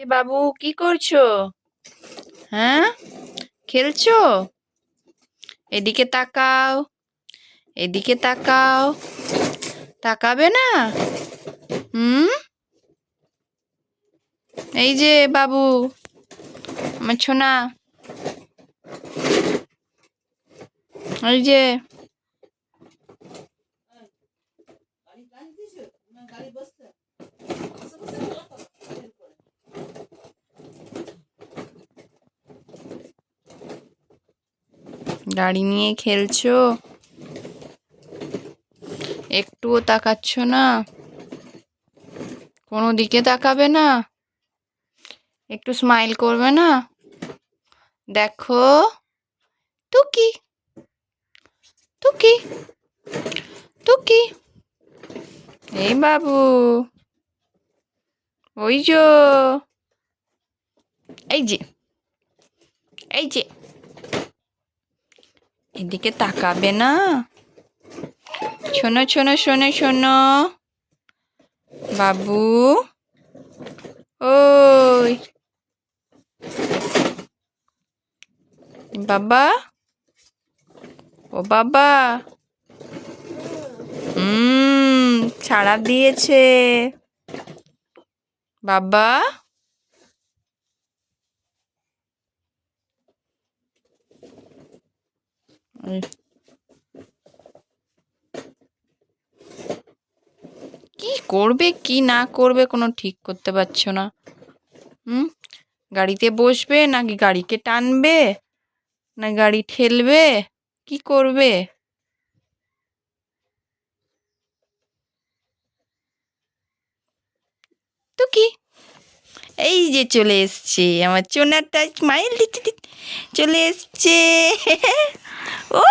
এ বাবু কি করছো? হ্যাঁ, খেলছো? এদিকে তাকাও, এদিকে তাকাও। তাকাবে না? হুম। এই যে বাবু, আমার ছোনা, এই যে গাড়ি নিয়ে খেলছো, একটুও তাকাচ্ছ না? কোনো দিকে তাকাবে না? একটু স্মাইল করবে না? দেখো, টুকি, টুকি, টুকি। এই বাবু, ওই যো, এই যে, এই যে, এদিকে তাকাবে না? শোনো শোনো শোনো শোনো বাবু, ওই বাবা, ও বাবা, ছাড়া দিয়েছে বাবা। এই, কি করবে কি না করবে কোনো ঠিক করতে পারছো না। হুম, গাড়িতে বসবে নাকি গাড়িকে টানবে, না গাড়ি ঠেলবে, কি করবে? তো কি, এই যে চলে এসছে আমার চোনাটা, স্মাইল দিতে দিতে চলে এসছে। ও